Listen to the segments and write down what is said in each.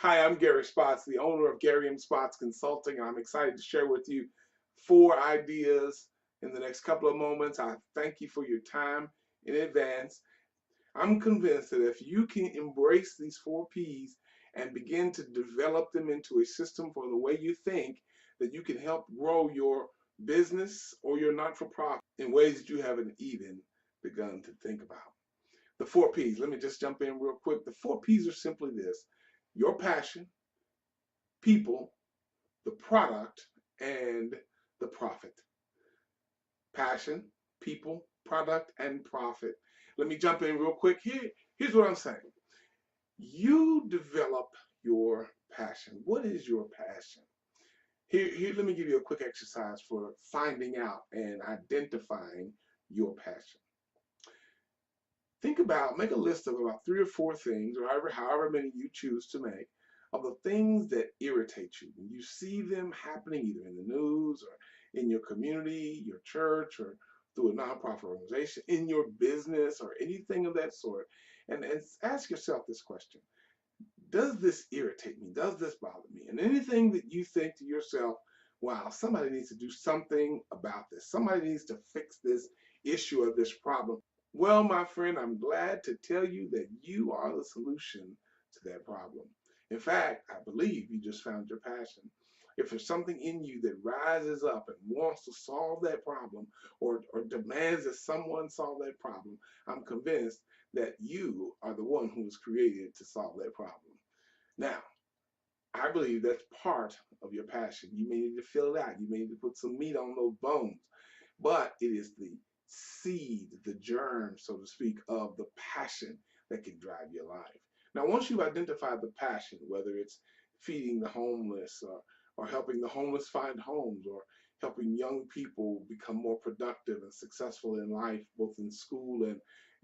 Hi, I'm Gary Spots, the owner of Garry M Consulting. I'm excited to share with you 4 ideas in the next couple of moments. I thank you for your time in advance. I'm convinced that if you can embrace these 4 P's and begin to develop them into a system for the way you think, that you can help grow your business or your not-for-profit in ways that you haven't even begun to think about. The 4 P's, let me just jump in real quick. The 4 P's are simply this: your passion, people, the product, and the profit. Passion, people, product, and profit. Let me jump in real quick. Here's what I'm saying. You develop your passion. What is your passion? Let me give you a quick exercise for finding out and identifying your passion. Make a list of about 3 or 4 things, or however many you choose to make, of the things that irritate you. When you see them happening either in the news or in your community, your church, or through a nonprofit organization, in your business, or anything of that sort, and ask yourself this question: does this irritate me? Does this bother me? And anything that you think to yourself, wow, somebody needs to do something about this. Somebody needs to fix this issue or this problem. Well, my friend, I'm glad to tell you that you are the solution to that problem. In fact, I believe you just found your passion. If there's something in you that rises up and wants to solve that problem, or demands that someone solve that problem, I'm convinced that you are the one who was created to solve that problem. Now, I believe that's part of your passion. You may need to fill it out. You may need to put some meat on those bones. But it is the seed, the germ, so to speak, of the passion that can drive your life. Now, once you've identified the passion, whether it's feeding the homeless, or helping the homeless find homes, or helping young people become more productive and successful in life, both in school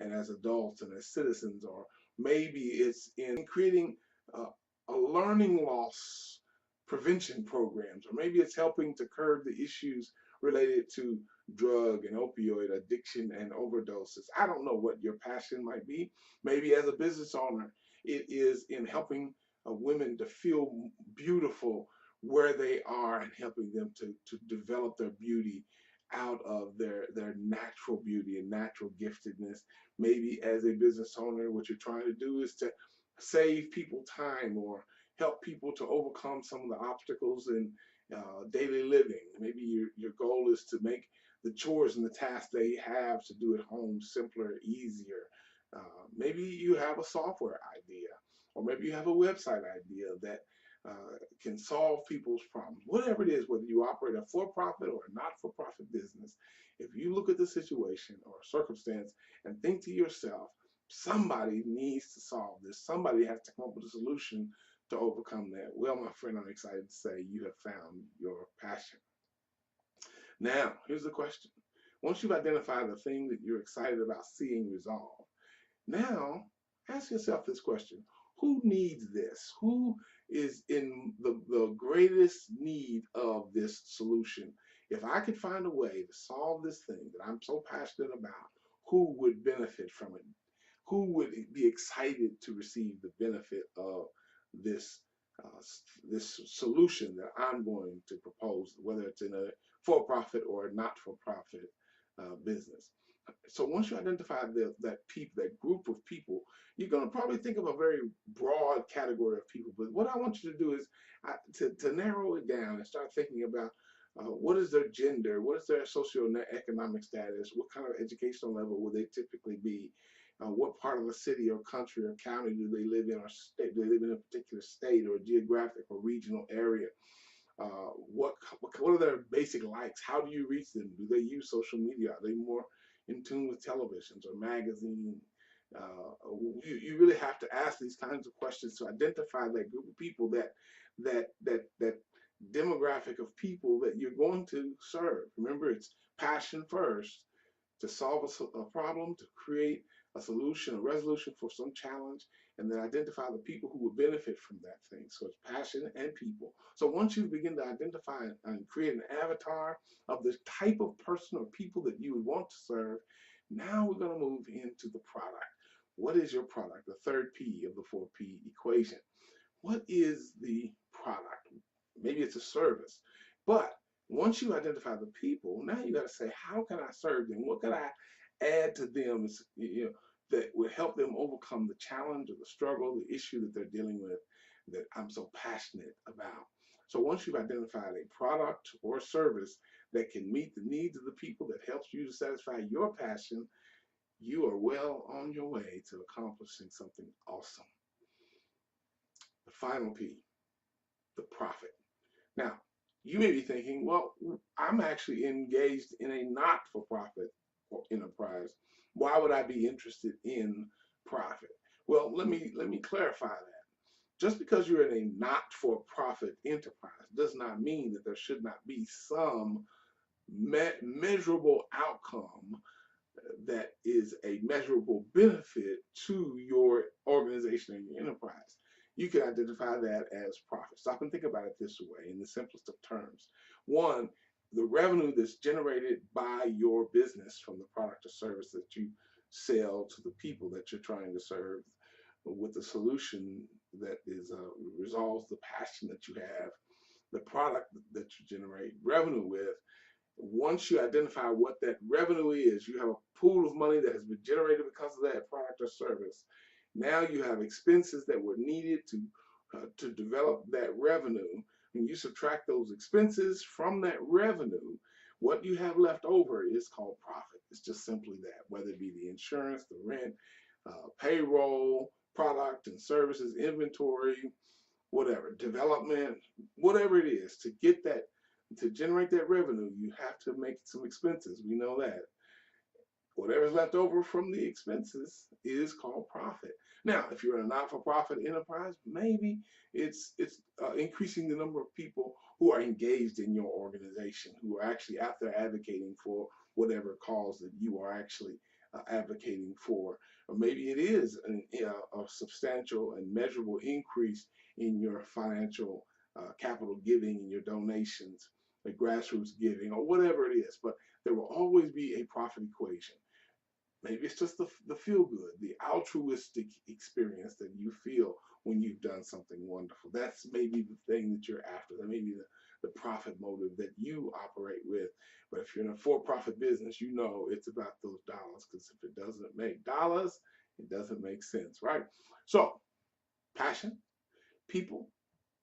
and as adults and as citizens, or maybe it's in creating uh, a learning loss prevention programs, or maybe it's helping to curb the issues related to drug and opioid addiction and overdoses. I don't know what your passion might be. Maybe as a business owner, it is in helping women to feel beautiful where they are and helping them to develop their beauty out of their natural beauty and natural giftedness. Maybe as a business owner, what you're trying to do is to save people time or help people to overcome some of the obstacles in daily living. Maybe your goal is to make the chores and the tasks they have to do at home simpler, easier. Maybe you have a software idea, or maybe you have a website idea that can solve people's problems. Whatever it is, whether you operate a for-profit or a not-for-profit business, if you look at the situation or circumstance and think to yourself, somebody needs to solve this. Somebody has to come up with a solution to overcome that. Well, my friend, I'm excited to say you have found your passion. Now, here's the question. Once you've identified the thing that you're excited about seeing resolved, now ask yourself this question: who needs this? Who is in the greatest need of this solution? If I could find a way to solve this thing that I'm so passionate about, who would benefit from it? Who would be excited to receive the benefit of this uh, this solution that I'm going to propose, whether it's in a for-profit or a not-for-profit business? So once you identify that group of people, you're going to probably think of a very broad category of people. But what I want you to do is to narrow it down and start thinking about what is their gender, what is their socioeconomic status, what kind of educational level will they typically be, what part of the city or country or county do they live in, or state, do they live in a particular state or geographic or regional area? What are their basic likes? How do you reach them? Do they use social media? Are they more in tune with televisions or magazine? You really have to ask these kinds of questions to identify that group of people, that demographic of people that you're going to serve. Remember, it's passion first, to solve a problem, to create a solution, a resolution for some challenge, and then identify the people who will benefit from that thing. So it's passion and people. So once you begin to identify and create an avatar of the type of person or people that you would want to serve, now we're going to move into the product. What is your product? The third P of the 4P equation. what is the product? Maybe it's a service. But once you identify the people, now you got to say, how can I serve them? What can I add to them, that would help them overcome the challenge or the struggle, the issue that they're dealing with that I'm so passionate about? So once you've identified a product or service that can meet the needs of the people, that helps you to satisfy your passion, you are well on your way to accomplishing something awesome. The final P, the profit. Now, you may be thinking, well, I'm actually engaged in a not-for-profit enterprise. Why would I be interested in profit? Well, let me clarify that. Just because you're in a not-for-profit enterprise does not mean that there should not be some measurable outcome that is a measurable benefit to your organization and your enterprise. You can identify that as profit. Stop and think about it this way in the simplest of terms. One, the revenue that's generated by your business from the product or service that you sell to the people that you're trying to serve with the solution that is resolves the passion that you have, the product that you generate revenue with. Once you identify what that revenue is, you have a pool of money that has been generated because of that product or service. Now you have expenses that were needed to develop that revenue. When you subtract those expenses from that revenue, what you have left over is called profit. It's just simply that, whether it be the insurance, the rent, payroll, product and services, inventory, whatever, development, whatever it is, to generate that revenue, you have to make some expenses. We know that. Whatever's left over from the expenses is called profit. Now, if you're in a not-for-profit enterprise, maybe it's increasing the number of people who are engaged in your organization, who are actually out there advocating for whatever cause that you are actually advocating for. Or maybe it is a substantial and measurable increase in your financial capital giving and your donations, the grassroots giving, or whatever it is. But there will always be a profit equation. Maybe it's just the feel good, the altruistic experience that you feel when you've done something wonderful. That's maybe the thing that you're after. That may be the profit motive that you operate with. But if you're in a for-profit business, you know it's about those dollars, because if it doesn't make dollars, it doesn't make sense, right? So, passion, people,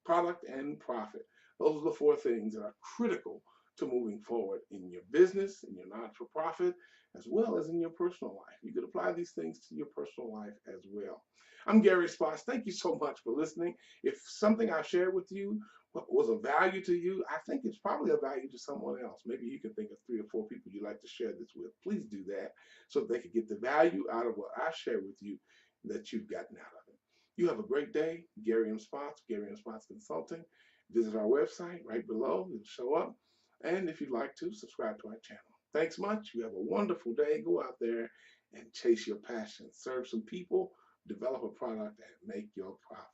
product, and profit. Those are the four things that are critical to moving forward in your business, in your not-for-profit, as well as in your personal life. You could apply these things to your personal life as well. I'm Gary Spots. Thank you so much for listening. If something I shared with you was of value to you, I think it's probably of value to someone else. Maybe you can think of 3 or 4 people you'd like to share this with. Please do that so that they can get the value out of what I share with you that you've gotten out of it. You have a great day. Garry M. Spots, Garry M. Spots Consulting. Visit our website right below. It'll show up. And if you'd like to, subscribe to our channel. Thanks much. You have a wonderful day. Go out there and chase your passion. Serve some people, develop a product, and make your profit.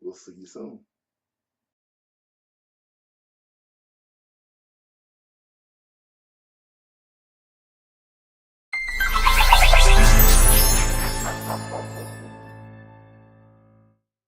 We'll see you soon.